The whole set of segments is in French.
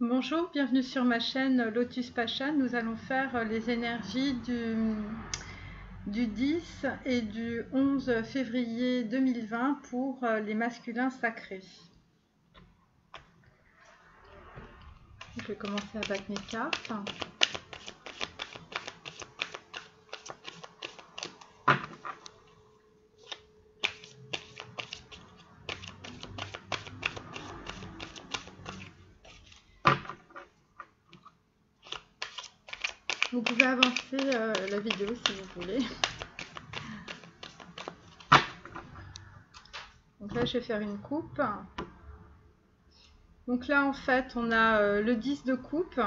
Bonjour, bienvenue sur ma chaîne Lotus Pascha. Nous allons faire les énergies du 10 et du 11 février 2020 pour les masculins sacrés. Je vais commencer avec mes cartes. Vous pouvez avancer la vidéo si vous voulez. Donc là, je vais faire une coupe. Donc là, en fait, on a le 10 de coupe.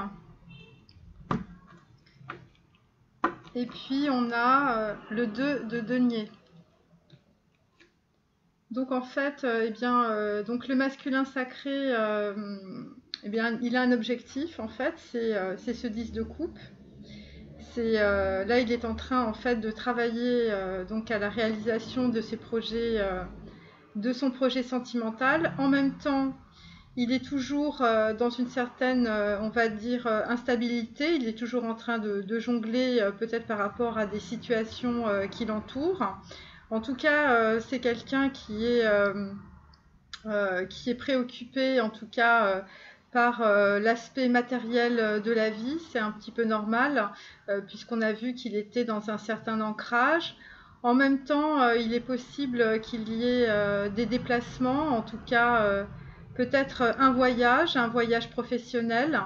Et puis, on a le 2 de denier. Donc en fait, donc le masculin sacré, il a un objectif en fait, c'est ce 10 de coupe. Là, il est en train en fait de travailler donc à la réalisation de ses projets, de son projet sentimental. En même temps, il est toujours dans une certaine, on va dire, instabilité. Il est toujours en train de jongler peut-être par rapport à des situations qui l'entourent. En tout cas, c'est quelqu'un qui est préoccupé, en tout cas, par l'aspect matériel de la vie. C'est un petit peu normal, puisqu'on a vu qu'il était dans un certain ancrage. En même temps, il est possible qu'il y ait des déplacements, en tout cas, peut-être un voyage professionnel,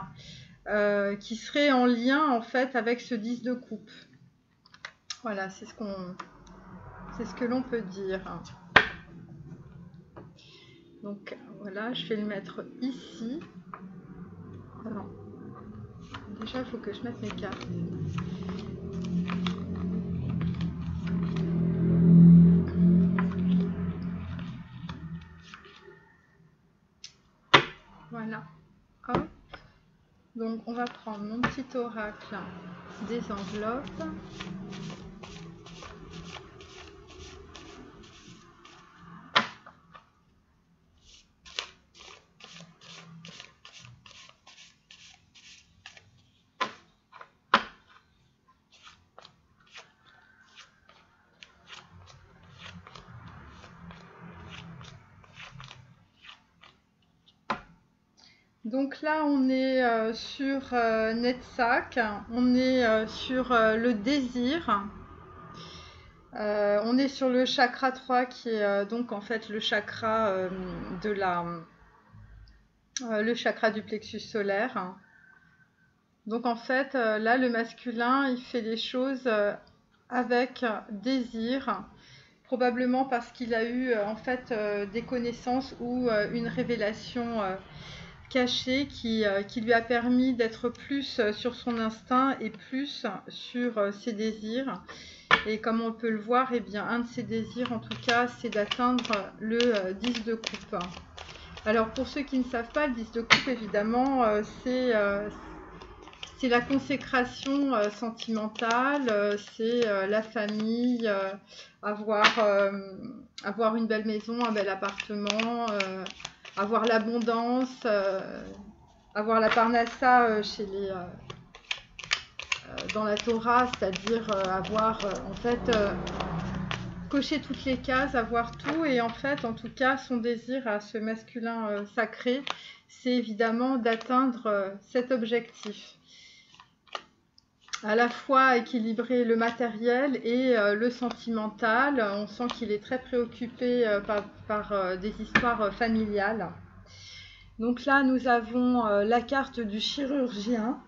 qui serait en lien, en fait, avec ce 10 de coupe. Voilà, c'est ce que l'on peut dire. Donc voilà, je vais le mettre ici. Alors, déjà, il faut que je mette mes cartes. Voilà. Hop. Donc, on va prendre mon petit oracle des enveloppes. Donc là, on est sur Netsac, on est sur le désir, on est sur le chakra 3 qui est donc en fait le chakra le chakra du plexus solaire. Donc en fait, là, le masculin, il fait les choses avec désir, probablement parce qu'il a eu en fait des connaissances ou une révélation cachée qui lui a permis d'être plus sur son instinct et plus sur ses désirs. Et comme on peut le voir, eh bien, un de ses désirs, en tout cas, c'est d'atteindre le 10 de coupe. Alors, pour ceux qui ne savent pas, le 10 de coupe, évidemment, c'est la consécration sentimentale, c'est la famille, avoir une belle maison, un bel appartement, avoir l'abondance, avoir la parnassa dans la Torah, c'est-à-dire avoir en fait cocher toutes les cases, avoir tout. Et en fait, en tout cas, son désir à ce masculin sacré, c'est évidemment d'atteindre cet objectif. À la fois équilibrer le matériel et le sentimental. On sent qu'il est très préoccupé par des histoires familiales. Donc là, nous avons la carte du chirurgien.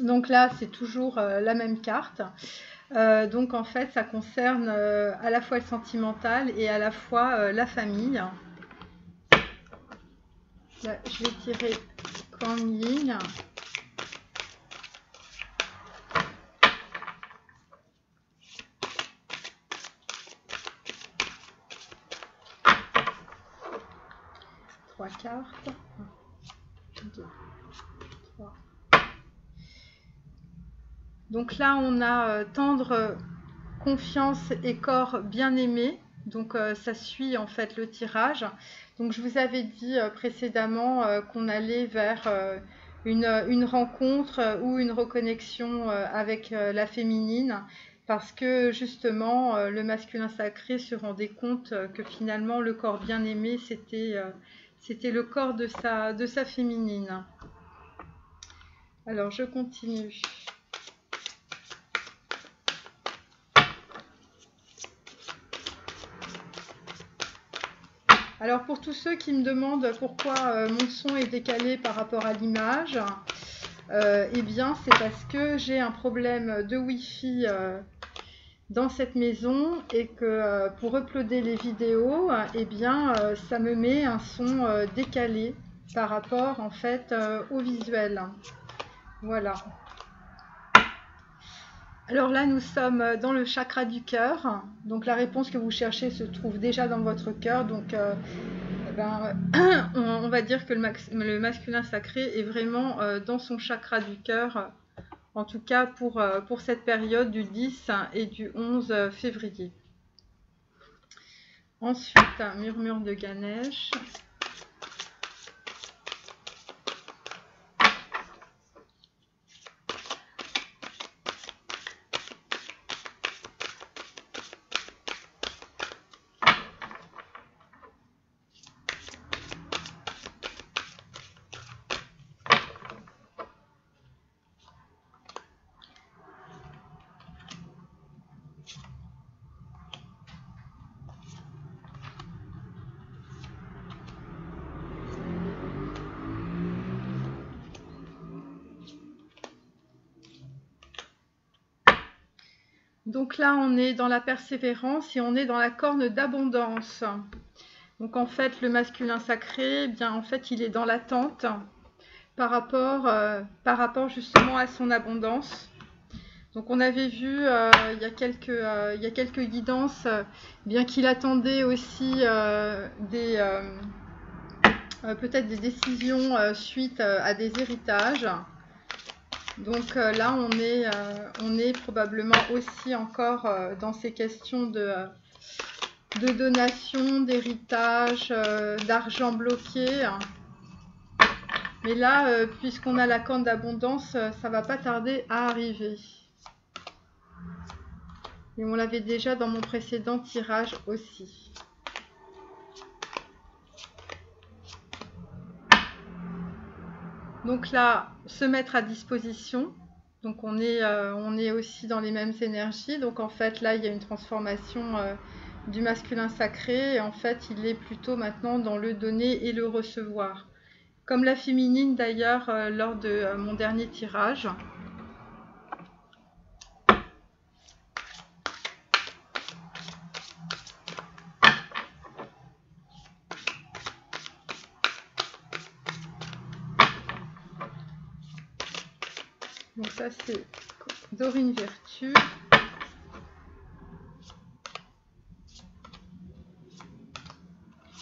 Donc là, c'est toujours la même carte. Donc en fait, ça concerne à la fois le sentimental et à la fois la famille. Là, je vais tirer Kuan Yin. Trois cartes. 1, 2, 3. Donc là, on a tendre, confiance et corps bien-aimé. Donc ça suit en fait le tirage. Donc je vous avais dit précédemment qu'on allait vers une rencontre ou une reconnexion avec la féminine, parce que justement le masculin sacré se rendait compte que finalement le corps bien-aimé c'était le corps de sa féminine. Alors je continue. Alors pour tous ceux qui me demandent pourquoi mon son est décalé par rapport à l'image, eh bien c'est parce que j'ai un problème de Wi-Fi dans cette maison et que pour uploader les vidéos, eh bien ça me met un son décalé par rapport en fait au visuel. Voilà. Alors là, nous sommes dans le chakra du cœur. Donc la réponse que vous cherchez se trouve déjà dans votre cœur. Donc on va dire que le masculin sacré est vraiment dans son chakra du cœur, en tout cas pour cette période du 10 et du 11 février. Ensuite, un murmure de Ganesh. Donc là, on est dans la persévérance et on est dans la corne d'abondance. Donc en fait, le masculin sacré, eh bien en fait, il est dans l'attente par rapport justement à son abondance. Donc on avait vu il y a quelques guidances, bien qu'il attendait aussi peut-être des décisions suite à des héritages. Donc là, on est probablement aussi encore dans ces questions de donation, d'héritage, d'argent bloqué. Mais là, puisqu'on a la corne d'abondance, ça va pas tarder à arriver. Et on l'avait déjà dans mon précédent tirage aussi. Donc là, se mettre à disposition. Donc on est aussi dans les mêmes énergies. Donc en fait, là, il y a une transformation du masculin sacré. Et en fait, il est plutôt maintenant dans le donner et le recevoir. Comme la féminine d'ailleurs lors de mon dernier tirage. Donc ça c'est Dorine Vertu.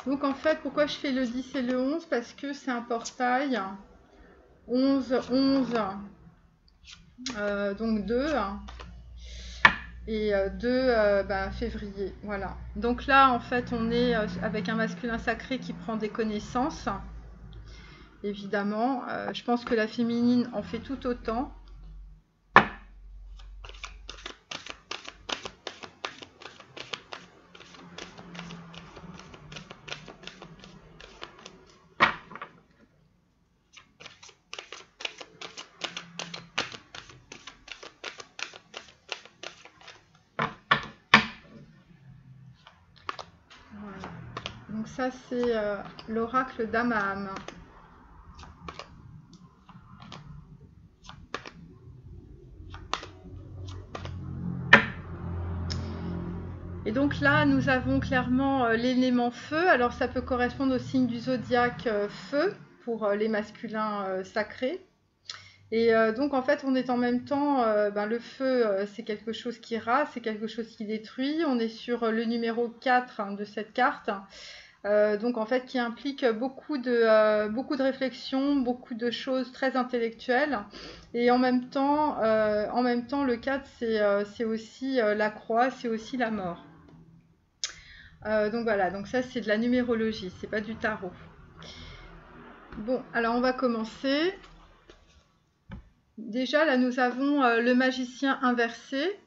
Donc en fait, pourquoi je fais le 10 et le 11? Parce que c'est un portail. 11, 11, donc 2. Et 2 février. Voilà. Donc là, en fait, on est avec un masculin sacré qui prend des connaissances. Évidemment. Je pense que la féminine en fait tout autant. Donc ça, c'est l'oracle d'Amaham. Et donc là, nous avons clairement l'élément feu. Alors ça peut correspondre au signe du zodiaque feu pour les masculins sacrés. Et donc en fait, on est en même temps, le feu, c'est quelque chose qui rase, c'est quelque chose qui détruit. On est sur le numéro 4 de cette carte. Donc en fait qui implique beaucoup de réflexion, beaucoup de choses très intellectuelles, et en même temps le 4 c'est aussi la croix, c'est aussi la mort. Donc voilà, donc ça c'est de la numérologie, c'est pas du tarot. Bon, alors on va commencer. Déjà là nous avons le magicien inversé.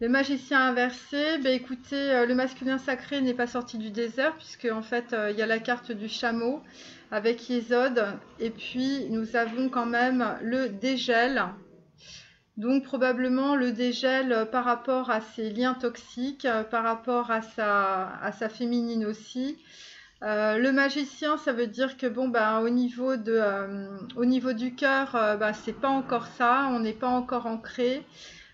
Le magicien inversé, ben écoutez, le masculin sacré n'est pas sorti du désert, puisque en fait il y a la carte du chameau avec Yésode, et puis nous avons quand même le dégel. Donc probablement le dégel par rapport à ses liens toxiques, par rapport à sa féminine aussi. Le magicien, ça veut dire que bon, bah, au niveau du cœur, bah, c'est pas encore ça, on n'est pas encore ancré.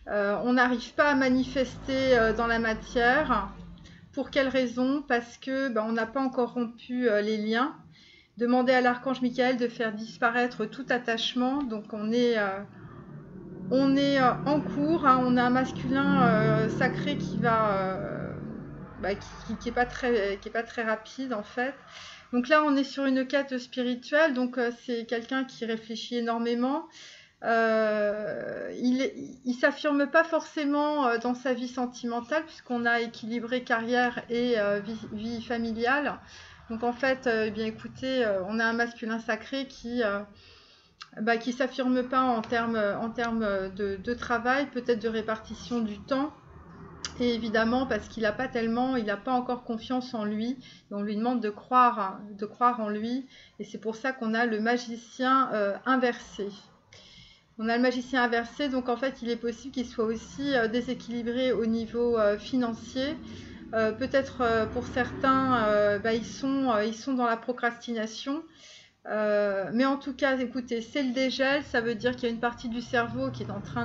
On n'arrive pas à manifester dans la matière. Pour quelle raison? Parce que bah, on n'a pas encore rompu les liens. Demandez à l'archange Michael de faire disparaître tout attachement. Donc on est en cours, hein. On a un masculin sacré qui va, bah, qui est pas très rapide en fait. Donc là on est sur une quête spirituelle. Donc c'est quelqu'un qui réfléchit énormément. Il s'affirme pas forcément dans sa vie sentimentale, puisqu'on a équilibré carrière et vie familiale. Donc en fait, eh bien écoutez, on a un masculin sacré qui s'affirme pas en termes de travail, peut-être de répartition du temps. Et évidemment parce qu'il n'a pas encore confiance en lui. Et on lui demande de croire en lui. Et c'est pour ça qu'on a le magicien inversé. On a le magicien inversé, donc en fait il est possible qu'il soit aussi déséquilibré au niveau financier. Peut-être pour certains, ils sont dans la procrastination. Mais en tout cas, écoutez, c'est le dégel, ça veut dire qu'il y a une partie du cerveau qui est en train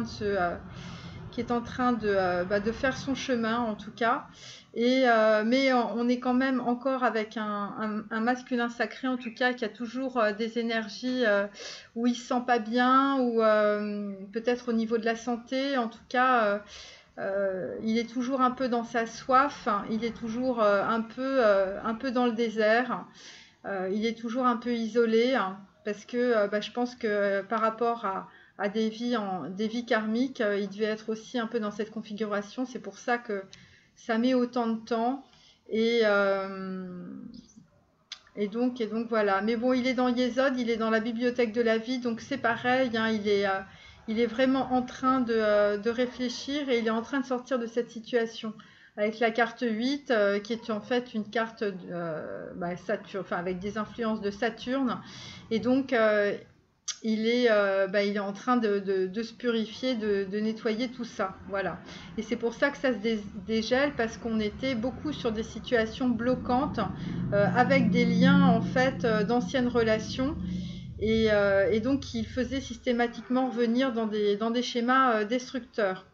de faire son chemin en tout cas. Mais on est quand même encore avec un masculin sacré en tout cas qui a toujours des énergies où il se sent pas bien, ou peut-être au niveau de la santé. En tout cas, il est toujours un peu dans sa soif, il est toujours un peu dans le désert, il est toujours un peu isolé, hein, parce que je pense que par rapport à des vies karmiques, il devait être aussi un peu dans cette configuration. C'est pour ça que ça met autant de temps. Et donc voilà. Mais bon, il est dans Yésod, il est dans la bibliothèque de la vie, donc c'est pareil, hein, il est vraiment en train de réfléchir, et il est en train de sortir de cette situation. Avec la carte 8, qui est en fait une carte Saturne, enfin, avec des influences de Saturne. Et donc, il est en train de se purifier, de nettoyer tout ça. Voilà. Et c'est pour ça que ça se dégèle, parce qu'on était beaucoup sur des situations bloquantes, avec des liens en fait d'anciennes relations. Et donc, il faisait systématiquement revenir dans des schémas destructeurs.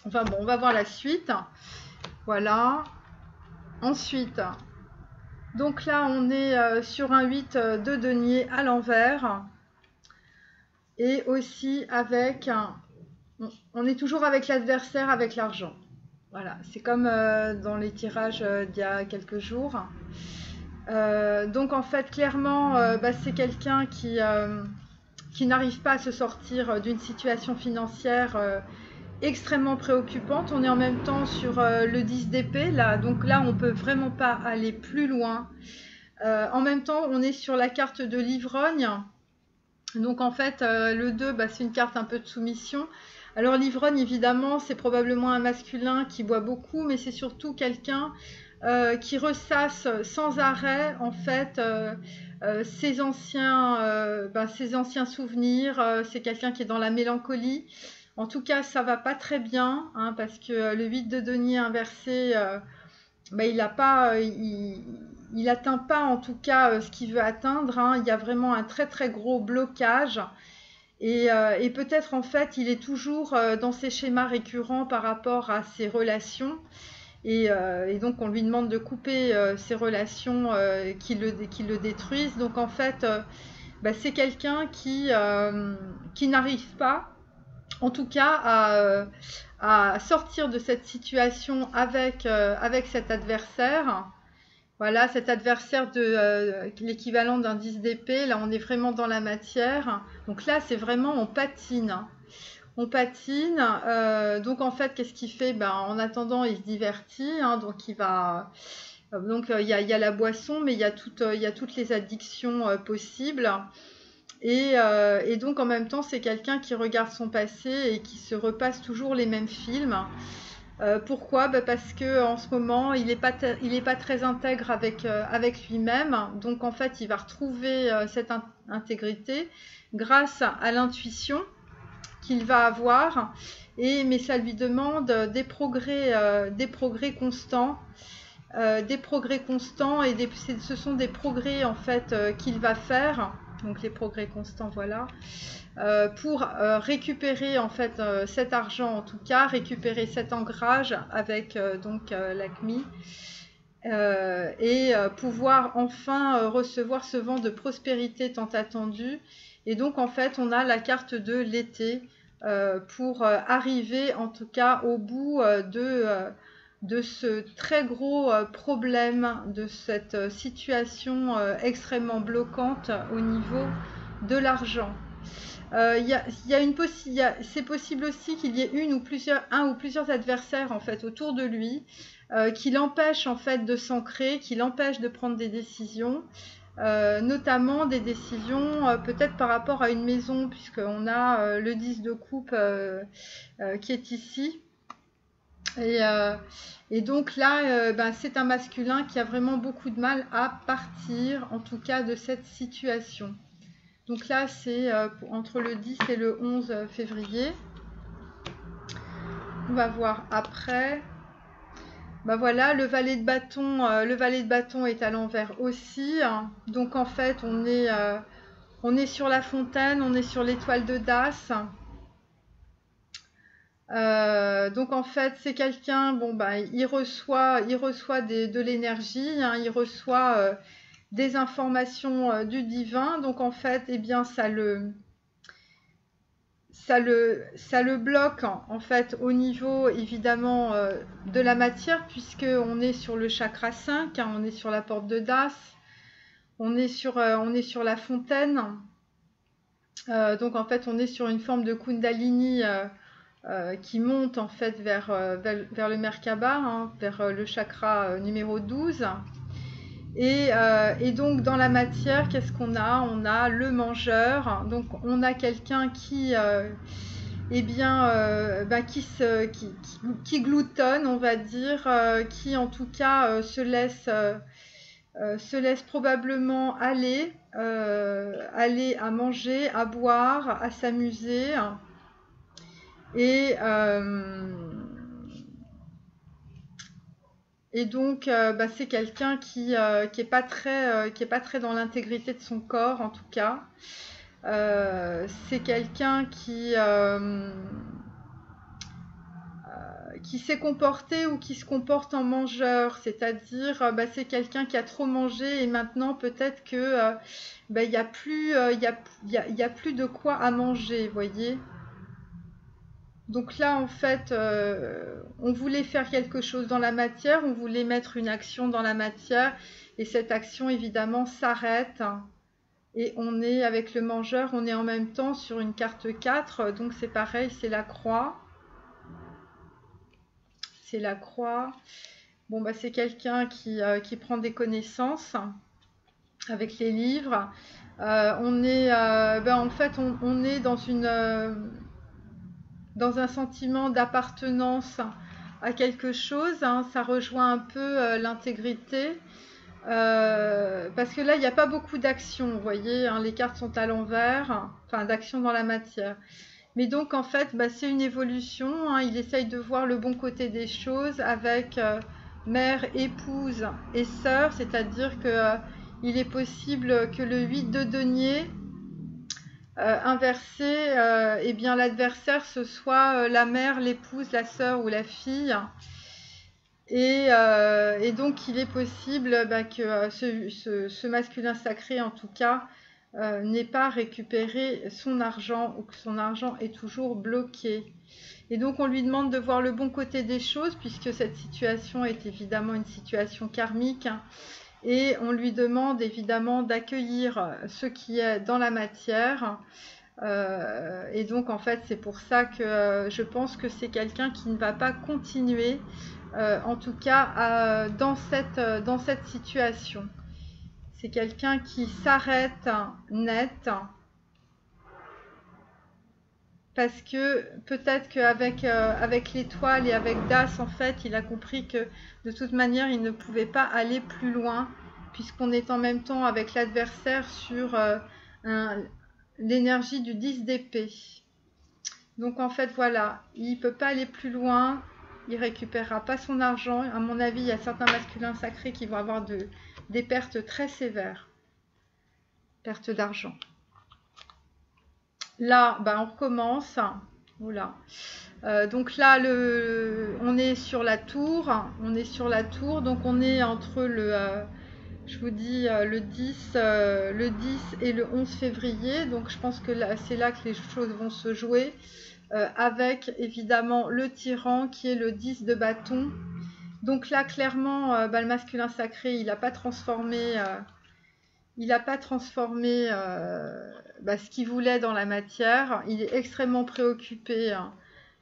Enfin bon, on va voir la suite. Voilà. Ensuite, donc là, on est sur un 8 de denier à l'envers. Et aussi avec on est toujours avec l'adversaire, avec l'argent. Voilà, c'est comme dans les tirages d'il y a quelques jours. Donc en fait, clairement, c'est quelqu'un qui n'arrive pas à se sortir d'une situation financière extrêmement préoccupante. On est en même temps sur le 10 d'épée, là, donc là, on peut vraiment pas aller plus loin. En même temps, on est sur la carte de l'ivrogne. Donc en fait, le 2, c'est une carte un peu de soumission. Alors l'ivrogne, évidemment, c'est probablement un masculin qui boit beaucoup, mais c'est surtout quelqu'un qui ressasse sans arrêt, en fait, ses anciens souvenirs. C'est quelqu'un qui est dans la mélancolie. En tout cas, ça va pas très bien, hein, parce que le 8 de denier inversé, il n'atteint pas en tout cas ce qu'il veut atteindre, hein. Il y a vraiment un très très gros blocage, et peut-être en fait il est toujours dans ses schémas récurrents par rapport à ses relations, et donc on lui demande de couper ces relations qui le détruisent. Donc en fait c'est quelqu'un qui n'arrive pas en tout cas à sortir de cette situation avec cet adversaire. Voilà, cet adversaire de l'équivalent d'un 10 d'épée. Là, on est vraiment dans la matière. Donc là, c'est vraiment, on patine. on patine. Donc en fait, qu'est-ce qu'il fait? Ben, en attendant, il se divertit, hein, donc il va... Donc il y a la boisson, mais il y a toutes les addictions possibles. Et donc en même temps, c'est quelqu'un qui regarde son passé et qui se repasse toujours les mêmes films. Pourquoi? Bah parce que en ce moment, il est pas très intègre avec lui-même. Donc en fait, il va retrouver cette intégrité grâce à l'intuition qu'il va avoir. Mais ça lui demande des progrès constants. Ce sont des progrès en fait qu'il va faire. Donc les progrès constants, voilà. Pour récupérer en fait cet argent, en tout cas récupérer cet ancrage avec l'ACMI, pouvoir enfin recevoir ce vent de prospérité tant attendu. Et donc en fait on a la carte de l'été pour arriver en tout cas au bout de ce très gros problème, de cette situation extrêmement bloquante au niveau de l'argent. C'est possible aussi qu'il y ait un ou plusieurs adversaires en fait autour de lui qui l'empêchent en fait de s'ancrer, qui l'empêchent de prendre des décisions, notamment des décisions peut-être par rapport à une maison, puisqu'on a le 10 de coupe qui est ici. Et donc là, c'est un masculin qui a vraiment beaucoup de mal à partir, en tout cas, de cette situation. Donc là, c'est entre le 10 et le 11 février. On va voir après. Bah voilà, le valet de bâton est à l'envers aussi. Donc en fait, on est sur la fontaine, on est sur l'étoile de Das. Donc en fait, c'est quelqu'un, il reçoit de l'énergie, hein, il reçoit des informations du divin. Donc en fait, eh bien, ça le bloque en fait au niveau évidemment de la matière, puisque on est sur le chakra 5, hein, on est sur la porte de Das, on est sur la fontaine. Donc en fait, on est sur une forme de Kundalini qui monte en fait vers le Merkaba, hein, vers le chakra numéro 12. Et donc dans la matière, qu'est-ce qu'on a? On a le mangeur, donc on a quelqu'un qui gloutonne, on va dire, qui en tout cas se laisse probablement aller à manger, à boire, à s'amuser. Et donc, c'est quelqu'un qui est pas très dans l'intégrité de son corps, en tout cas. C'est quelqu'un qui s'est comporté ou qui se comporte en mangeur, c'est-à-dire, c'est quelqu'un qui a trop mangé et maintenant peut-être que il y a plus de quoi à manger, voyez. Donc là, en fait, on voulait faire quelque chose dans la matière, on voulait mettre une action dans la matière, et cette action, évidemment, s'arrête. Et on est, avec le mangeur, on est en même temps sur une carte 4, donc c'est pareil, c'est la croix. C'est la croix. Bon, c'est quelqu'un qui prend des connaissances avec les livres. En fait, on est dans un sentiment d'appartenance à quelque chose, hein. Ça rejoint un peu l'intégrité, parce que là il n'y a pas beaucoup d'action, vous voyez, hein, les cartes sont à l'envers, enfin d'action dans la matière. Mais donc en fait c'est une évolution, hein. Il essaye de voir le bon côté des choses avec mère, épouse et sœur, c'est-à-dire que il est possible que le 8 de denier inversé, eh bien l'adversaire ce soit la mère, l'épouse, la sœur ou la fille. Et donc il est possible que ce masculin sacré en tout cas n'ait pas récupéré son argent, ou que son argent est toujours bloqué. Et donc on lui demande de voir le bon côté des choses, puisque cette situation est évidemment une situation karmique, hein. Et on lui demande évidemment d'accueillir ce qui est dans la matière, Et donc en fait c'est pour ça que je pense que c'est quelqu'un qui ne va pas continuer, en tout cas dans cette situation. C'est quelqu'un qui s'arrête net, parce que peut-être qu'avec avec l'étoile et avec Das, en fait, il a compris que de toute manière, il ne pouvait pas aller plus loin, puisqu'on est en même temps avec l'adversaire sur l'énergie du 10 d'épée. Donc en fait, voilà, il ne peut pas aller plus loin, il récupérera pas son argent. À mon avis, il y a certains masculins sacrés qui vont avoir des pertes très sévères, pertes d'argent. Là, bah, on recommence. Oula. Donc là, on est sur la tour. On est sur la tour. Donc on est entre je vous dis, le 10 et le 11 février. Donc je pense que c'est là que les choses vont se jouer. Avec évidemment le tyran qui est le 10 de bâton. Donc là, clairement, bah, le masculin sacré, il n'a pas transformé... bah, ce qu'il voulait dans la matière. Il est extrêmement préoccupé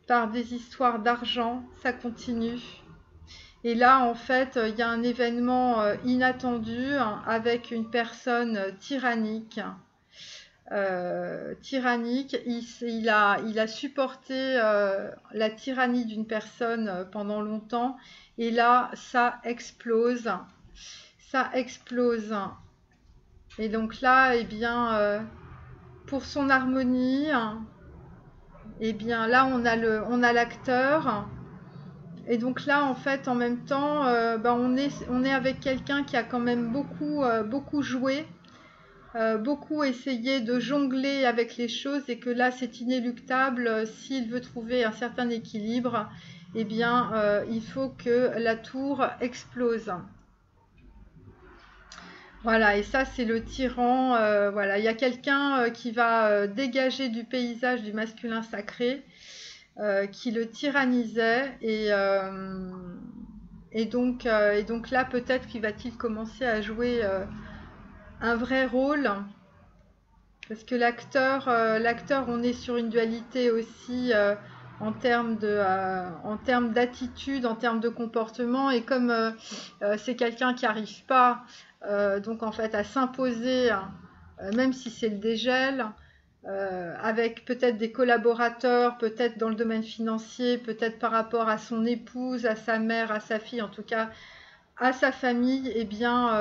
par des histoires d'argent. Ça continue. Et là, en fait, il y a un événement inattendu avec une personne tyrannique. Il a supporté la tyrannie d'une personne pendant longtemps. Et là, ça explose. Ça explose. Et donc là, eh bien, pour son harmonie, eh bien là on a l'acteur. Et donc là, en fait, en même temps, bah, on est avec quelqu'un qui a quand même beaucoup joué, beaucoup essayé de jongler avec les choses, et que là, c'est inéluctable. S'il veut trouver un certain équilibre, eh bien, il faut que la tour explose. Voilà, et ça c'est le tyran. Voilà, il y a quelqu'un qui va dégager du paysage du masculin sacré, qui le tyrannisait, et donc là peut-être qu'il va-t-il commencer à jouer un vrai rôle, parce que l'acteur, on est sur une dualité aussi en termes d'attitude, en termes de comportement, et comme c'est quelqu'un qui n'arrive pas donc en fait à s'imposer, même si c'est le dégel, avec peut-être des collaborateurs, peut-être dans le domaine financier, peut-être par rapport à son épouse, à sa mère, à sa fille, en tout cas à sa famille, eh bien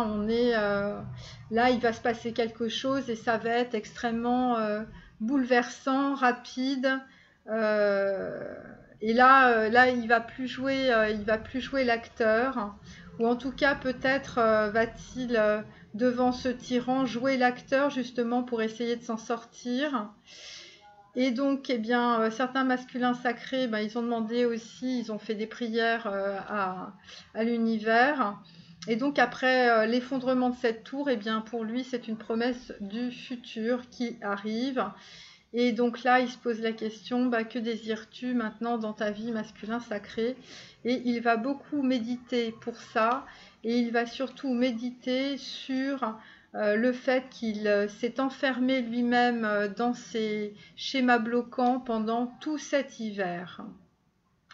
on est là, il va se passer quelque chose, et ça va être extrêmement bouleversant, rapide. Et là, il va plus jouer l'acteur, ou en tout cas peut-être va-t-il devant ce tyran jouer l'acteur, justement pour essayer de s'en sortir. Et donc, eh bien, certains masculins sacrés, ben, ils ont demandé aussi, ils ont fait des prières à l'univers. Et donc, après l'effondrement de cette tour, eh bien, pour lui, c'est une promesse du futur qui arrive. Et donc là, il se pose la question, bah, que désires-tu maintenant dans ta vie, masculin sacré? Et il va beaucoup méditer pour ça, et il va surtout méditer sur le fait qu'il s'est enfermé lui-même dans ses schémas bloquants pendant tout cet hiver.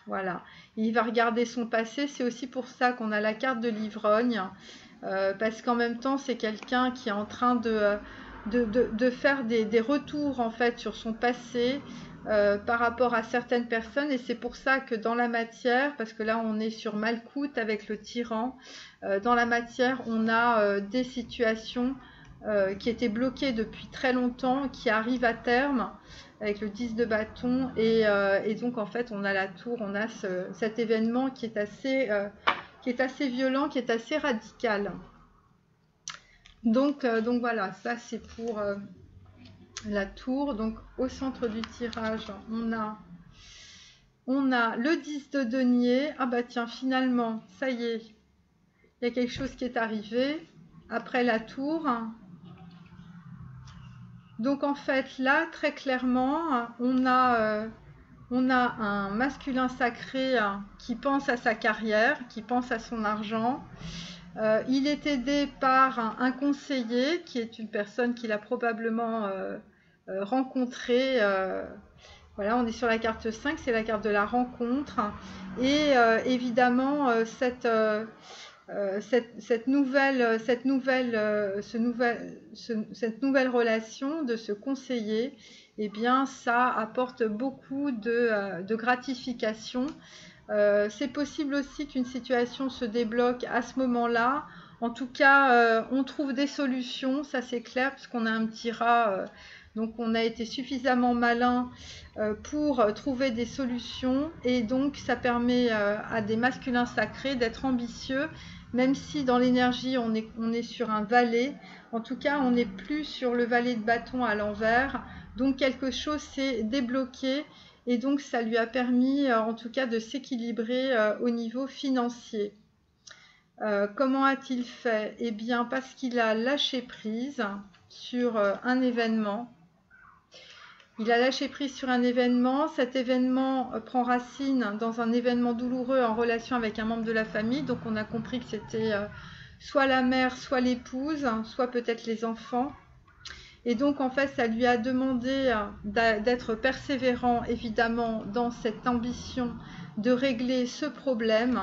Voilà. Il va regarder son passé, c'est aussi pour ça qu'on a la carte de l'ivrogne, parce qu'en même temps, c'est quelqu'un qui est en train de faire des retours en fait sur son passé par rapport à certaines personnes, et c'est pour ça que dans la matière, parce que là on est sur Malkout avec le tyran, dans la matière on a des situations qui étaient bloquées depuis très longtemps, qui arrivent à terme avec le 10 de bâton, et donc en fait on a la tour, on a cet événement qui est assez violent, qui est assez radical. Donc voilà, ça c'est pour la tour. Donc au centre du tirage, on a le 10 de denier. Ah bah tiens, finalement, ça y est, il y a quelque chose qui est arrivé après la tour. Donc en fait là, très clairement, on a un masculin sacré qui pense à sa carrière, qui pense à son argent. Il est aidé par un conseiller qui est une personne qu'il a probablement rencontrer. Voilà, on est sur la carte 5, c'est la carte de la rencontre. Et évidemment, cette nouvelle relation de se conseiller, eh bien, ça apporte beaucoup de gratification. C'est possible aussi qu'une situation se débloque à ce moment-là. En tout cas, on trouve des solutions, ça c'est clair, parce qu'on a un petit rat, donc on a été suffisamment malin pour trouver des solutions. Et donc, ça permet à des masculins sacrés d'être ambitieux, même si dans l'énergie, on est sur un valet. En tout cas, on n'est plus sur le valet de bâton à l'envers. Donc, quelque chose s'est débloqué. Et donc, ça lui a permis, en tout cas, de s'équilibrer au niveau financier. Comment a-t-il fait? Eh bien, parce qu'il a lâché prise sur un événement. Il a lâché prise sur un événement. Cet événement prend racine dans un événement douloureux en relation avec un membre de la famille. Donc, on a compris que c'était soit la mère, soit l'épouse, soit peut-être les enfants. Et donc, en fait, ça lui a demandé d'être persévérant, évidemment, dans cette ambition de régler ce problème.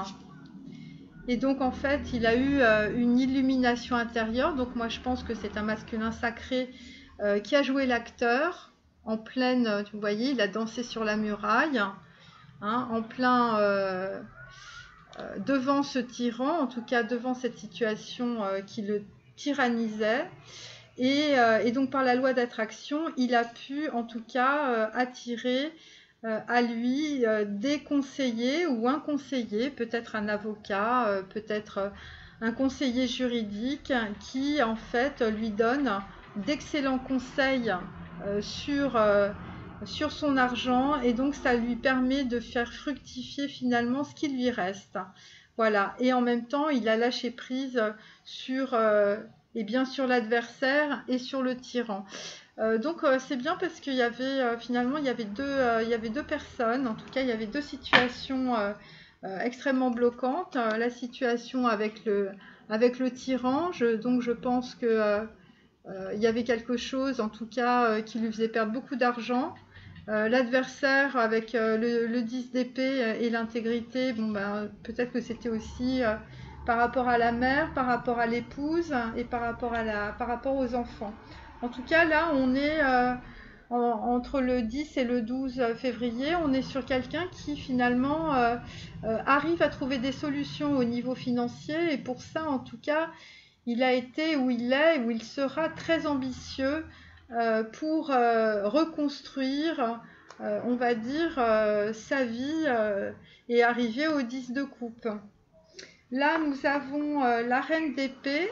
Et donc, en fait, il a eu une illumination intérieure. Donc, moi, je pense que c'est un masculin sacré qui a joué l'acteur en pleine, vous voyez, il a dansé sur la muraille, hein, en plein devant ce tyran, en tout cas devant cette situation qui le tyrannisait. Et donc, par la loi d'attraction, il a pu, en tout cas, attirer à lui des conseillers ou un conseiller, peut-être un avocat, peut-être un conseiller juridique qui, en fait, lui donne d'excellents conseils sur son argent. Et donc, ça lui permet de faire fructifier finalement ce qui lui reste. Voilà. Et en même temps, il a lâché prise sur... et bien sur l'adversaire et sur le tyran. Donc c'est bien parce qu'il y avait finalement il y avait deux personnes, en tout cas il y avait deux situations extrêmement bloquantes. La situation avec le tyran, donc je pense que il y avait quelque chose en tout cas qui lui faisait perdre beaucoup d'argent. L'adversaire avec le 10 d'épée et l'intégrité, bon ben peut-être que c'était aussi par rapport à la mère, par rapport à l'épouse et par rapport aux enfants. En tout cas, là, on est entre le 10 et le 12 février, on est sur quelqu'un qui finalement arrive à trouver des solutions au niveau financier. Et pour ça, en tout cas, il a été où il est, où il sera très ambitieux pour reconstruire, on va dire, sa vie et arriver au 10 de coupe. Là, nous avons la reine d'épée.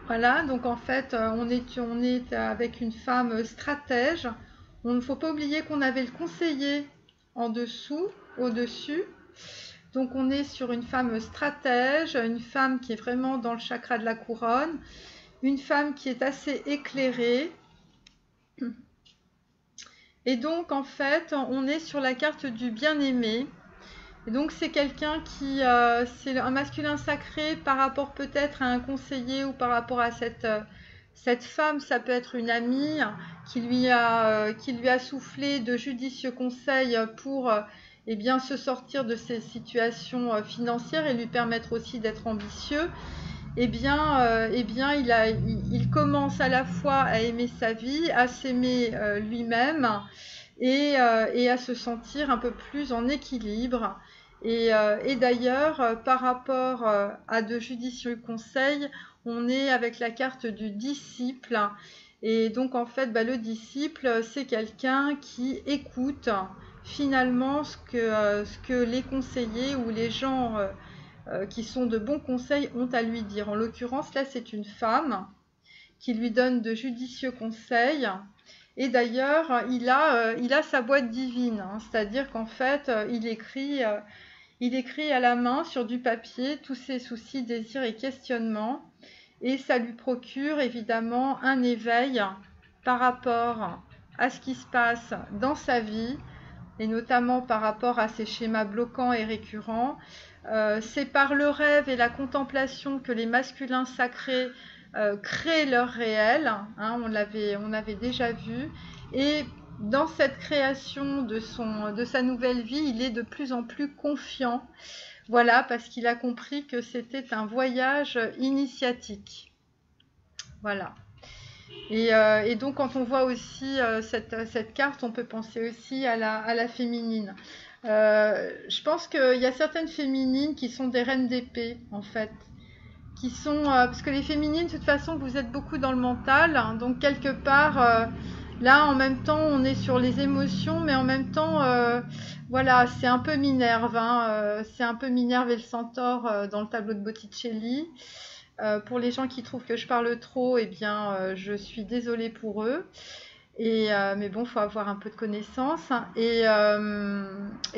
Voilà, donc en fait, on est avec une femme stratège. Il ne faut pas oublier qu'on avait le conseiller en dessous, au-dessus. Donc on est sur une femme stratège, une femme qui est vraiment dans le chakra de la couronne, une femme qui est assez éclairée. Et donc en fait, on est sur la carte du bien-aimé. Et donc c'est quelqu'un qui, c'est un masculin sacré par rapport peut-être à un conseiller ou par rapport à cette femme, ça peut être une amie qui lui a soufflé de judicieux conseils pour eh bien, se sortir de ces situations financières et lui permettre aussi d'être ambitieux. Eh bien, il commence à la fois à aimer sa vie, à s'aimer lui-même et à se sentir un peu plus en équilibre. Et d'ailleurs, par rapport à de judicieux conseils, on est avec la carte du disciple. Et donc, en fait, le disciple, c'est quelqu'un qui écoute finalement ce que les conseillers ou les gens qui sont de bons conseils ont à lui dire. En l'occurrence, là, c'est une femme qui lui donne de judicieux conseils. Et d'ailleurs, il a sa boîte divine, hein, c'est-à-dire qu'en fait, il écrit à la main sur du papier tous ses soucis, désirs et questionnements. Et ça lui procure évidemment un éveil par rapport à ce qui se passe dans sa vie, et notamment par rapport à ces schémas bloquants et récurrents. C'est par le rêve et la contemplation que les masculins sacrés créent leur réel, hein, on avait déjà vu, et dans cette création de sa nouvelle vie, il est de plus en plus confiant, voilà, parce qu'il a compris que c'était un voyage initiatique. Voilà. Et donc, quand on voit aussi cette carte, on peut penser aussi à la féminine. Je pense qu'il y a certaines féminines qui sont des reines d'épée, en fait. Qui sont, parce que les féminines, de toute façon, vous êtes beaucoup dans le mental. Hein, donc, quelque part, là, en même temps, on est sur les émotions, mais en même temps, voilà, c'est un peu Minerve. Hein, c'est un peu Minerve et le centaure dans le tableau de Botticelli. Pour les gens qui trouvent que je parle trop, eh bien, je suis désolée pour eux. Mais bon, il faut avoir un peu de connaissances. Et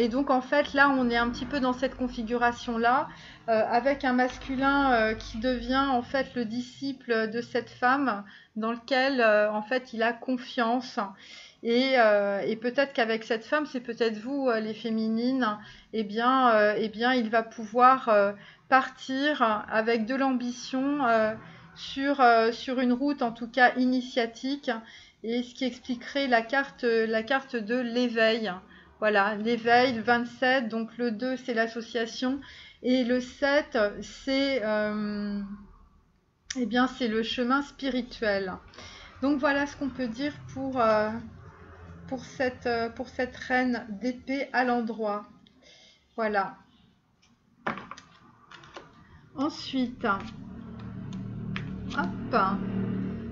donc, en fait, là, on est un petit peu dans cette configuration-là, avec un masculin qui devient, en fait, le disciple de cette femme, dans lequel, en fait, il a confiance. Et peut-être qu'avec cette femme, c'est peut-être vous, les féminines, eh bien, il va pouvoir partir avec de l'ambition sur une route, en tout cas initiatique, et ce qui expliquerait la carte de l'éveil. Voilà, l'éveil, le 27, donc le 2, c'est l'association, et le 7, eh bien, c'est le chemin spirituel. Donc voilà ce qu'on peut dire pour cette reine d'épée à l'endroit. Voilà. Ensuite, hop.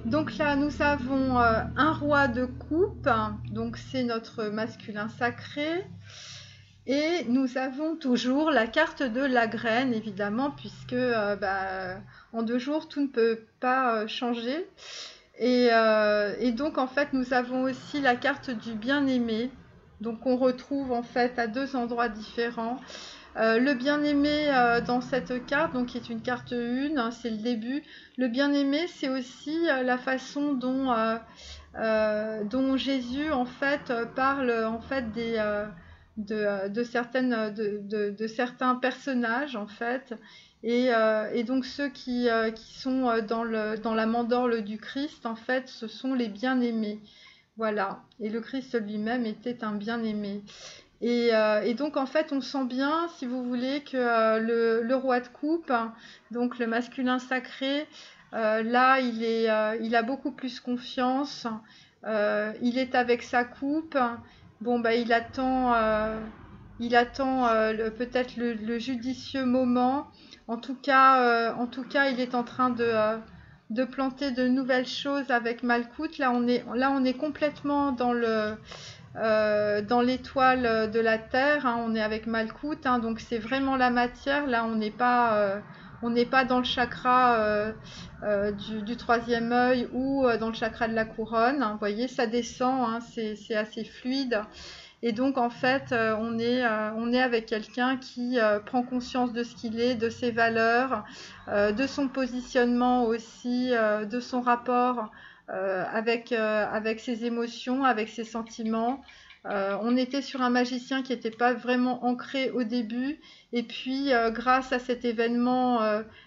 Donc là, nous avons un roi de coupe, donc c'est notre masculin sacré. Et nous avons toujours la carte de la graine, évidemment, puisque en 2 jours, tout ne peut pas changer. Et donc, en fait, nous avons aussi la carte du bien-aimé. Donc, on retrouve en fait à 2 endroits différents. Le bien-aimé dans cette carte, donc qui est une carte 1, hein, c'est le début. Le bien-aimé, c'est aussi la façon dont Jésus en fait parle en fait de certains personnages en fait. Et donc ceux qui sont dans la mandorle du Christ, en fait, ce sont les bien-aimés. Voilà. Et le Christ lui-même était un bien-aimé. Et donc, en fait, on sent bien, si vous voulez, que le roi de coupe, donc le masculin sacré, là, il a beaucoup plus confiance. Il est avec sa coupe. Bon, bah, il attend peut-être le judicieux moment. En tout cas, il est en train de planter de nouvelles choses avec Malkout. Là, on est complètement dans l'étoile de la Terre, hein, on est avec Malkout, hein, donc c'est vraiment la matière. Là, on n'est pas dans le chakra du troisième œil ou dans le chakra de la couronne. Hein, vous voyez, ça descend, hein, c'est assez fluide. Et donc, en fait, on est avec quelqu'un qui prend conscience de ce qu'il est, de ses valeurs, de son positionnement aussi, de son rapport avec ses émotions, avec ses sentiments. On était sur un magicien qui n'était pas vraiment ancré au début, et puis grâce à cet événement,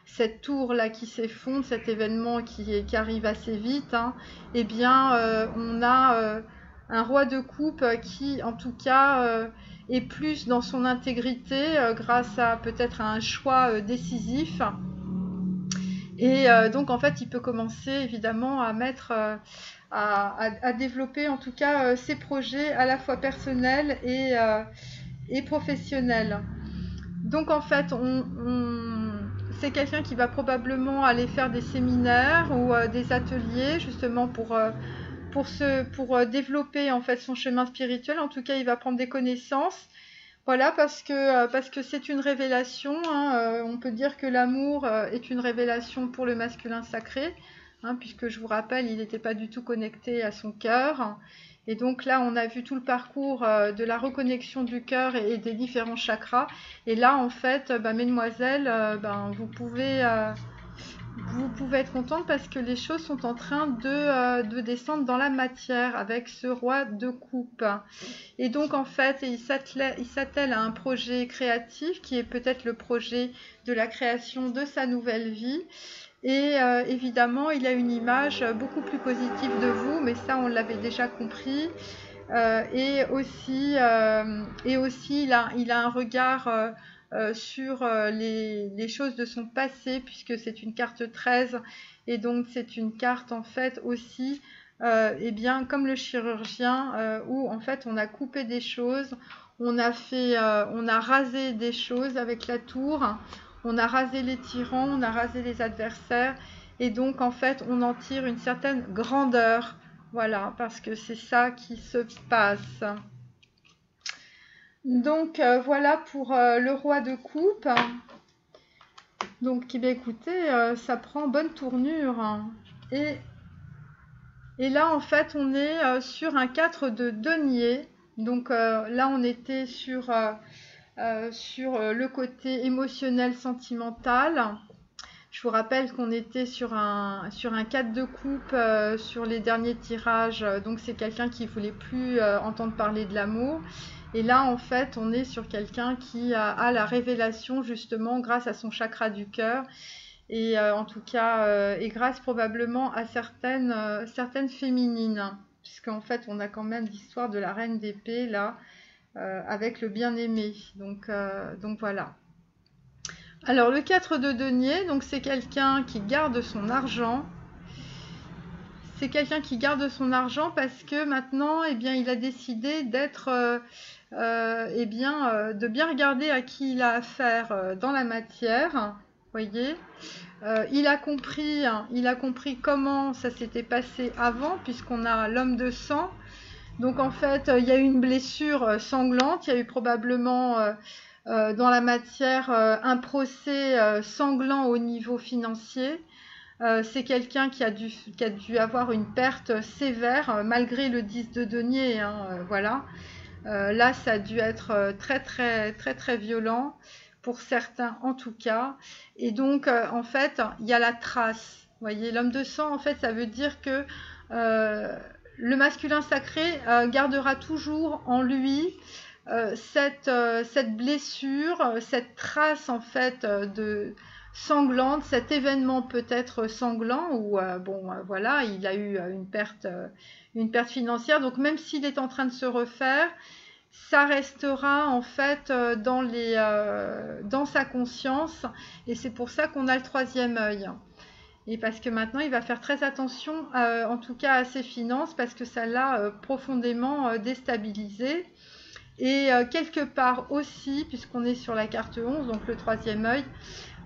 cette tour-là qui s'effondre, cet événement qui arrive assez vite, hein, eh bien on a un roi de coupe qui en tout cas est plus dans son intégrité grâce à peut-être un choix décisif. Et donc, en fait, il peut commencer évidemment à à développer en tout cas ses projets à la fois personnels et professionnels. Donc, en fait, c'est quelqu'un qui va probablement aller faire des séminaires ou des ateliers justement pour développer en fait son chemin spirituel. En tout cas, il va prendre des connaissances. Voilà, parce que c'est une révélation, hein, on peut dire que l'amour est une révélation pour le masculin sacré, hein, puisque je vous rappelle, il n'était pas du tout connecté à son cœur. Et donc là, on a vu tout le parcours de la reconnexion du cœur et des différents chakras. Et là, en fait, mesdemoiselles, vous pouvez être contente parce que les choses sont en train de descendre dans la matière avec ce roi de coupe. Et donc, en fait, il s'attelle à un projet créatif qui est peut-être le projet de la création de sa nouvelle vie. Et évidemment, il a une image beaucoup plus positive de vous, mais ça, on l'avait déjà compris. Et aussi, il a un regard sur les choses de son passé, puisque c'est une carte 13, et donc c'est une carte en fait aussi, eh bien, comme le chirurgien, où en fait on a coupé des choses, on a rasé des choses avec la tour, on a rasé les tyrans, on a rasé les adversaires, et donc en fait on en tire une certaine grandeur. Voilà, parce que c'est ça qui se passe. Donc voilà pour le roi de coupe. Donc eh bien, écoutez, ça prend bonne tournure. Et, et là en fait on est sur un 4 de denier. Donc là on était sur le côté émotionnel, sentimental. Je vous rappelle qu'on était sur un 4 de coupe sur les derniers tirages. Donc c'est quelqu'un qui voulait plus entendre parler de l'amour. Et là, en fait, on est sur quelqu'un qui a la révélation justement grâce à son chakra du cœur. Et en tout cas, et grâce probablement à certaines féminines. Puisqu'en fait, on a quand même l'histoire de la reine d'épée là, avec le bien-aimé. Donc voilà. Alors le 4 de denier, donc c'est quelqu'un qui garde son argent. C'est quelqu'un qui garde son argent parce que maintenant, eh bien, il a décidé d'être, de bien regarder à qui il a affaire dans la matière. Voyez, il a compris comment ça s'était passé avant, puisqu'on a l'homme de sang. Donc en fait, il y a eu une blessure sanglante, il y a eu probablement dans la matière un procès sanglant au niveau financier. C'est quelqu'un qui a dû avoir une perte sévère malgré le 10 de denier. Voilà. Là, ça a dû être très très très très violent pour certains en tout cas. Et donc, en fait, il y a la trace. Vous voyez, l'homme de sang, en fait, ça veut dire que le masculin sacré gardera toujours en lui cette blessure, cette trace en fait de sanglante, cet événement peut-être sanglant où voilà, il a eu une perte financière. Donc même s'il est en train de se refaire, ça restera en fait dans sa conscience, et c'est pour ça qu'on a le troisième œil. Et parce que maintenant, il va faire très attention, en tout cas à ses finances, parce que ça l'a profondément déstabilisé. Et quelque part aussi, puisqu'on est sur la carte 11, donc le troisième œil,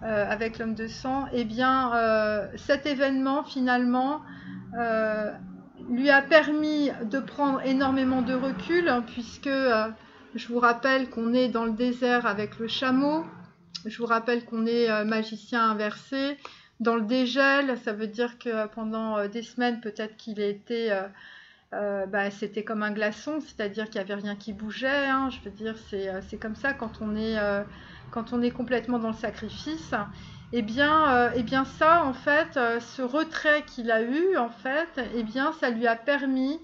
avec l'homme de sang, eh bien, cet événement, finalement, lui a permis de prendre énormément de recul, puisque je vous rappelle qu'on est dans le désert avec le chameau, je vous rappelle qu'on est magicien inversé, dans le dégel, ça veut dire que pendant des semaines, peut-être qu'il a été... c'était comme un glaçon, c'est-à-dire qu'il n'y avait rien qui bougeait. Je veux dire, c'est comme ça quand on est complètement dans le sacrifice. Eh bien ça, en fait, ce retrait qu'il a eu, en fait, eh bien, ça lui a permis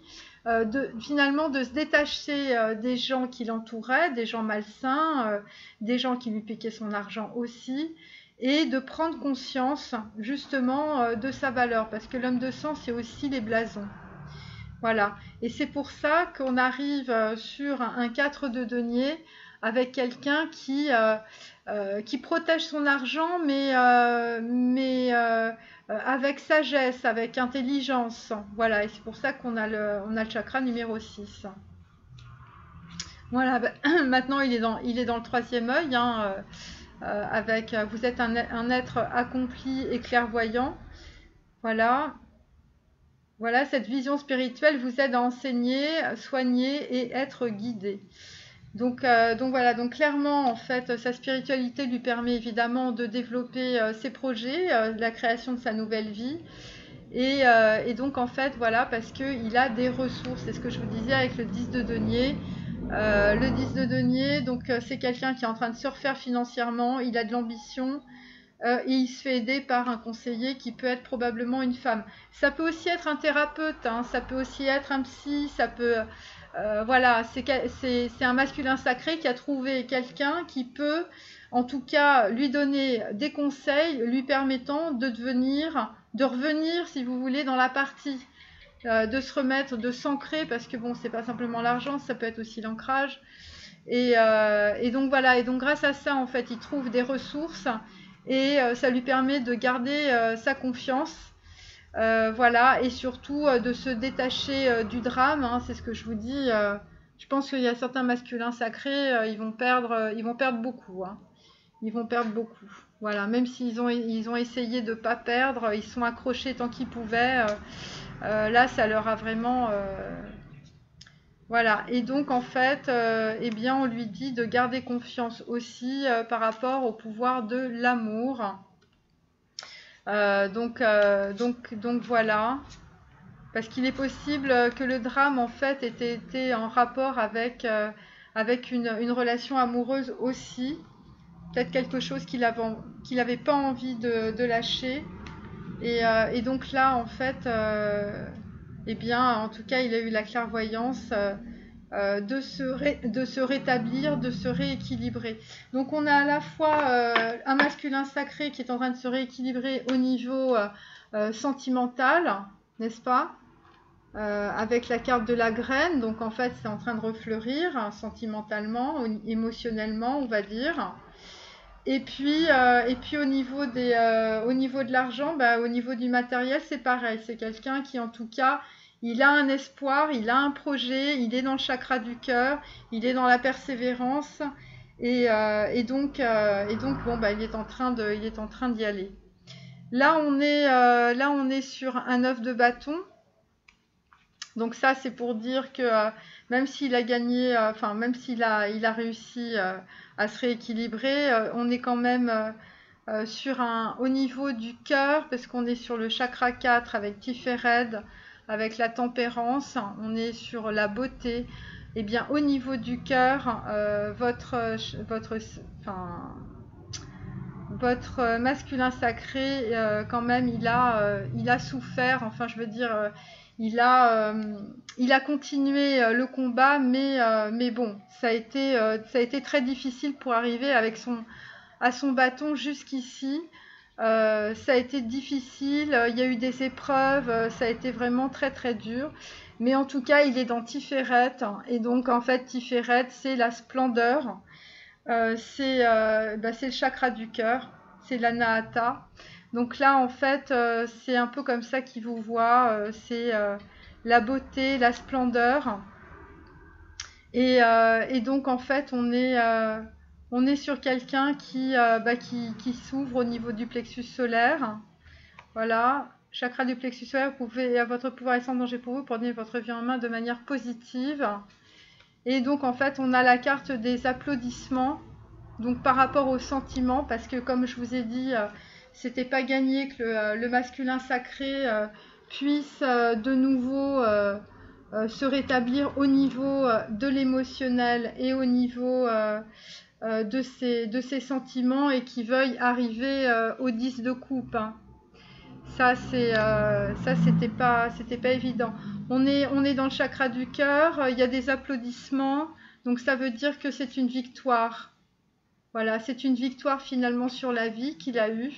finalement de se détacher des gens qui l'entouraient, des gens malsains, des gens qui lui piquaient son argent aussi, et de prendre conscience justement de sa valeur, parce que l'homme de sang, c'est aussi les blasons. Voilà, et c'est pour ça qu'on arrive sur un 4 de denier avec quelqu'un qui protège son argent, mais avec sagesse, avec intelligence. Voilà, et c'est pour ça qu'on a le chakra numéro 6. Voilà, maintenant il est dans le troisième œil, vous êtes un être accompli et clairvoyant. Voilà. Voilà, cette vision spirituelle vous aide à enseigner, soigner et être guidé. Donc voilà, donc clairement, en fait, sa spiritualité lui permet évidemment de développer ses projets, la création de sa nouvelle vie. Et donc, en fait, voilà, parce qu'il a des ressources. C'est ce que je vous disais avec le 10 de denier. Le 10 de denier, donc c'est quelqu'un qui est en train de se refaire financièrement, il a de l'ambition. Et il se fait aider par un conseiller qui peut être probablement une femme. Ça peut aussi être un thérapeute, ça peut aussi être un psy, ça peut voilà, c'est un masculin sacré qui a trouvé quelqu'un qui peut, en tout cas, lui donner des conseils lui permettant de revenir, si vous voulez, dans la partie, de se remettre, de s'ancrer, parce que bon, c'est pas simplement l'argent, ça peut être aussi l'ancrage. Et donc voilà, et donc grâce à ça, en fait, il trouve des ressources et ça lui permet de garder sa confiance. Voilà, et surtout de se détacher du drame, hein, c'est ce que je vous dis. Je pense qu'il y a certains masculins sacrés, ils vont perdre beaucoup, hein. Ils vont perdre beaucoup. Voilà, même s'ils ils ont essayé de ne pas perdre, ils sont accrochés tant qu'ils pouvaient. Là, ça leur a vraiment... Voilà, et donc en fait, eh bien, on lui dit de garder confiance aussi par rapport au pouvoir de l'amour. Donc voilà. Parce qu'il est possible que le drame, en fait, ait été en rapport avec une relation amoureuse aussi. Peut-être quelque chose qu'il n'avait pas envie de lâcher. Et donc là, en fait, eh bien, en tout cas, il a eu la clairvoyance de se rétablir, de se rééquilibrer. Donc on a à la fois un masculin sacré qui est en train de se rééquilibrer au niveau sentimental, n'est-ce pas? Avec la carte de la graine, donc en fait c'est en train de refleurir hein, sentimentalement, émotionnellement on va dire. Et puis au niveau au niveau de l'argent, bah, au niveau du matériel c'est pareil, c'est quelqu'un qui en tout cas il a un espoir, il a un projet, il est dans le chakra du cœur, il est dans la persévérance et donc bon bah il est en train d'y aller. Là on est sur un 9 de bâton. Donc ça, c'est pour dire que même s'il a gagné, enfin même s'il il a réussi à se rééquilibrer, on est quand même sur au niveau du cœur, parce qu'on est sur le chakra 4 avec Tiferet, avec la tempérance, on est sur la beauté. Et bien au niveau du cœur, votre masculin sacré, quand même, il a souffert, enfin je veux dire, il a continué le combat, mais bon, ça a été très difficile pour arriver à son bâton jusqu'ici. Ça a été difficile, il y a eu des épreuves, ça a été vraiment très très dur. Mais en tout cas, il est dans Tiferet, et donc en fait, Tiferet, c'est la splendeur. C'est le chakra du cœur, c'est l'anahata. Donc là, en fait, c'est un peu comme ça qu'il vous voit, c'est la beauté, la splendeur. Et donc, en fait, on est sur quelqu'un qui s'ouvre au niveau du plexus solaire. Voilà, chakra du plexus solaire, vous pouvez, votre pouvoir est sans danger pour vous, pour donner votre vie en main de manière positive. Et donc, en fait, on a la carte des applaudissements. Donc, par rapport aux sentiments, parce que comme je vous ai dit, c'était pas gagné que le masculin sacré puisse de nouveau se rétablir au niveau de l'émotionnel et au niveau de ses sentiments et qui veuille arriver au 10 de coupe. Hein. Ça, c'était pas évident. On est dans le chakra du cœur, il y a des applaudissements, donc ça veut dire que c'est une victoire. Voilà, c'est une victoire finalement sur la vie qu'il a eue.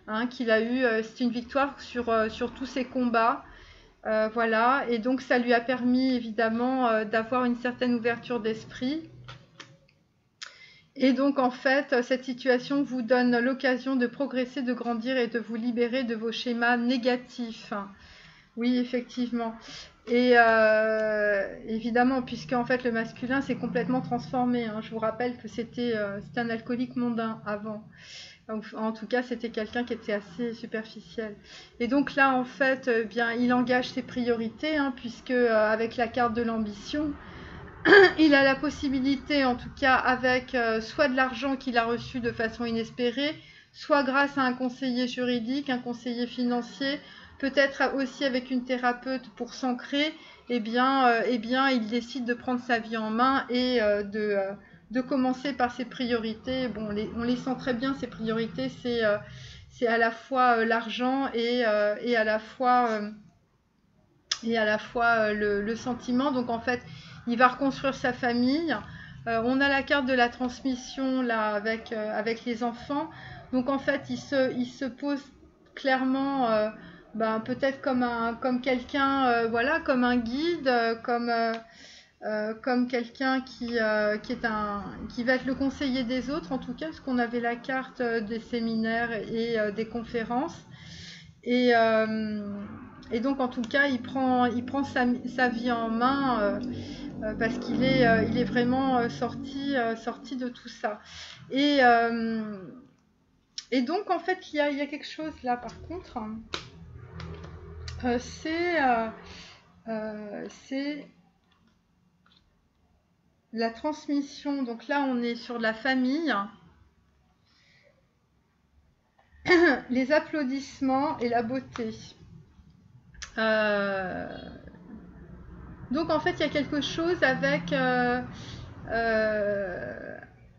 Hein, c'est une victoire sur tous ses combats. Voilà, et donc ça lui a permis évidemment d'avoir une certaine ouverture d'esprit. Et donc en fait, cette situation vous donne l'occasion de progresser, de grandir et de vous libérer de vos schémas négatifs. Oui, effectivement. Et évidemment, puisque en fait le masculin s'est complètement transformé. Hein. Je vous rappelle que c'était un alcoolique mondain avant. En tout cas, c'était quelqu'un qui était assez superficiel. Et donc là, en fait, bien, il engage ses priorités, hein, puisque avec la carte de l'ambition, il a la possibilité, en tout cas, avec soit de l'argent qu'il a reçu de façon inespérée, soit grâce à un conseiller juridique, un conseiller financier, peut-être aussi avec une thérapeute pour s'ancrer, eh bien, il décide de prendre sa vie en main et de commencer par ses priorités. Bon, on les sent très bien, ses priorités, c'est à la fois l'argent et à la fois et à la fois le sentiment. Donc en fait, il va reconstruire sa famille. On a la carte de la transmission là avec les enfants. Donc en fait, il se pose clairement ben, peut-être comme quelqu'un, voilà, comme un guide, comme quelqu'un qui va être le conseiller des autres, en tout cas, parce qu'on avait la carte des séminaires et des conférences. Et, et donc, en tout cas, il prend sa vie en main parce il est vraiment sorti de tout ça. Et, euh, et donc, en fait, il y a quelque chose là, par contre, c'est la transmission. Donc là, on est sur la famille, les applaudissements et la beauté. Euh, donc en fait, il y a quelque chose euh,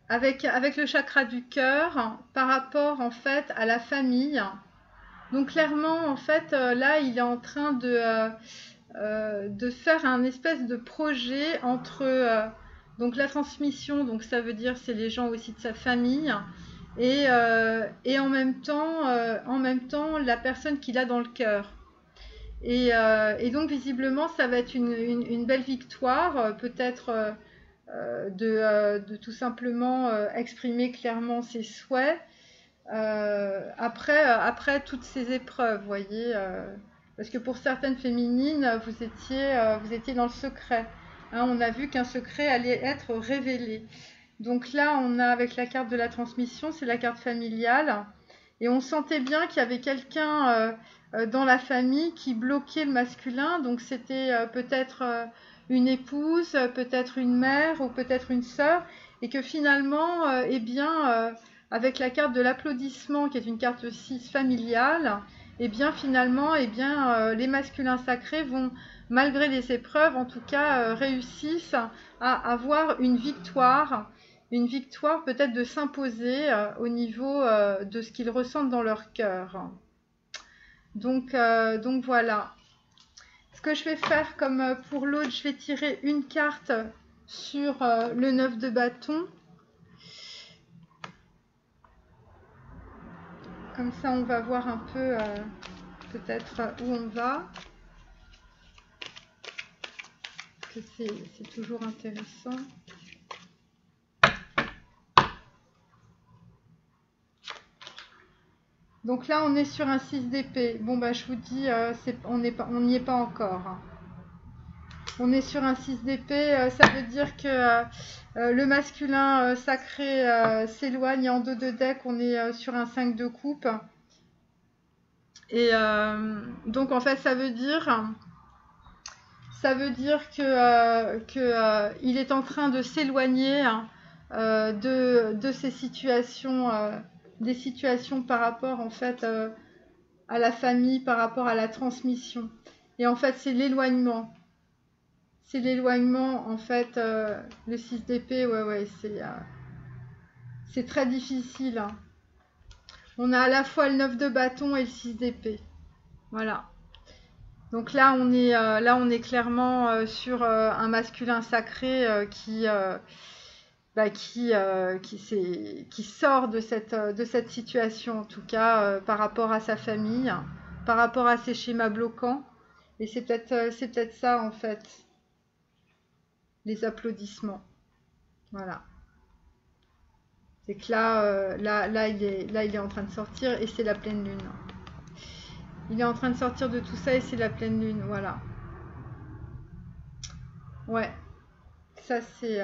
avec le chakra du cœur par rapport en fait à la famille. Donc clairement, en fait, là, il est en train de faire un espèce de projet entre donc la transmission, donc ça veut dire c'est les gens aussi de sa famille, et en même temps la personne qu'il a dans le cœur. Et donc visiblement, ça va être une belle victoire, peut-être de tout simplement exprimer clairement ses souhaits après toutes ces épreuves, vous voyez. Parce que pour certaines féminines, vous étiez dans le secret. Hein, on a vu qu'un secret allait être révélé. Donc là, on a avec la carte de la transmission, c'est la carte familiale. Et on sentait bien qu'il y avait quelqu'un dans la famille qui bloquait le masculin. Donc c'était peut-être une épouse, peut-être une mère ou peut-être une sœur. Et que finalement, eh bien, avec la carte de l'applaudissement, qui est une carte 6 familiale, et bien finalement, les masculins sacrés vont, malgré les épreuves, en tout cas, réussissent à avoir une victoire peut-être de s'imposer au niveau de ce qu'ils ressentent dans leur cœur. Donc voilà. Ce que je vais faire comme pour l'autre, je vais tirer une carte sur le 9 de bâton. Comme ça, on va voir un peu peut-être où on va. Parce que c'est toujours intéressant. Donc là, on est sur un 6 d'épée. Bon, bah, je vous dis, on n'y est pas encore. Hein. On est sur un 6 d'épée. Ça veut dire que le masculin sacré s'éloigne en 2 de deck. On est sur un 5 de coupe. Et donc, en fait, ça veut dire que il est en train de s'éloigner de ces situations, des situations par rapport en fait à la famille, par rapport à la transmission. Et en fait, c'est l'éloignement. C'est l'éloignement, en fait, le 6 d'épée, ouais, c'est très difficile. Hein. On a à la fois le 9 de bâton et le 6 d'épée. Voilà. Donc là, on est clairement sur un masculin sacré qui sort de cette situation, en tout cas par rapport à sa famille, par rapport à ses schémas bloquants. Et c'est peut-être ça, en fait, les applaudissements. Voilà. C'est que là, il est en train de sortir et c'est la pleine lune. Il est en train de sortir de tout ça et c'est la pleine lune, voilà. Ouais, ça c'est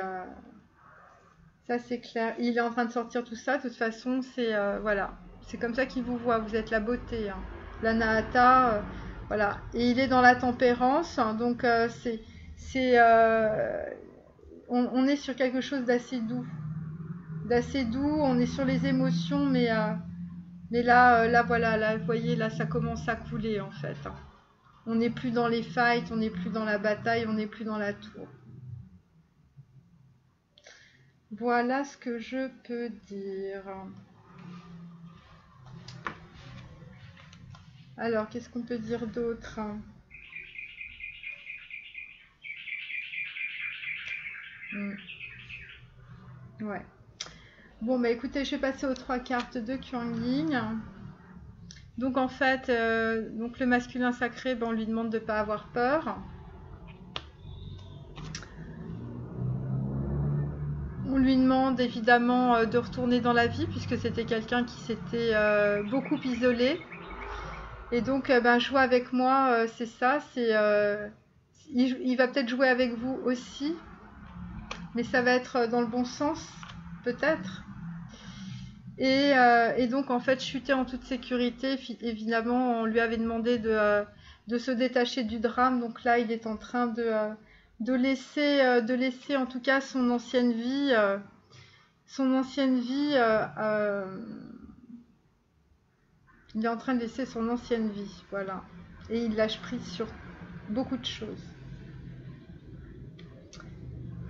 clair. Il est en train de sortir tout ça. De toute façon, voilà, c'est comme ça qu'il vous voit. Vous êtes la beauté, hein. L'anahata, voilà. Et il est dans la tempérance, hein, donc on est sur quelque chose d'assez doux, On est sur les émotions, mais là, voilà, là, vous voyez, là, ça commence à couler en fait. Hein. On n'est plus dans les fights, on n'est plus dans la bataille, on n'est plus dans la tour. Voilà ce que je peux dire. Alors, qu'est-ce qu'on peut dire d'autre? Mm. Ouais. Bon, bah écoutez, je vais passer aux 3 cartes de Kuan Yin. Donc en fait, donc le masculin sacré, ben, on lui demande de ne pas avoir peur. On lui demande évidemment de retourner dans la vie puisque c'était quelqu'un qui s'était beaucoup isolé. Et donc, ben, jouer avec moi, c'est ça. Il va peut-être jouer avec vous aussi, mais ça va être dans le bon sens, peut-être. Et donc, en fait, chuter en toute sécurité. Évidemment, on lui avait demandé de se détacher du drame. Donc là, il est en train de laisser en tout cas son ancienne vie. Il est en train de laisser son ancienne vie, voilà. Et il lâche prise sur beaucoup de choses.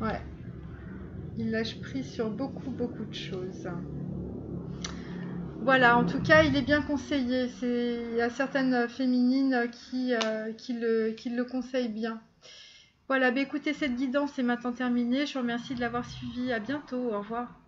Ouais, il lâche prise sur beaucoup de choses. Voilà, en tout cas, il est bien conseillé. Il y a certaines féminines qui le conseillent bien. Voilà, bah écoutez, cette guidance est maintenant terminée. Je vous remercie de l'avoir suivi. À bientôt, au revoir.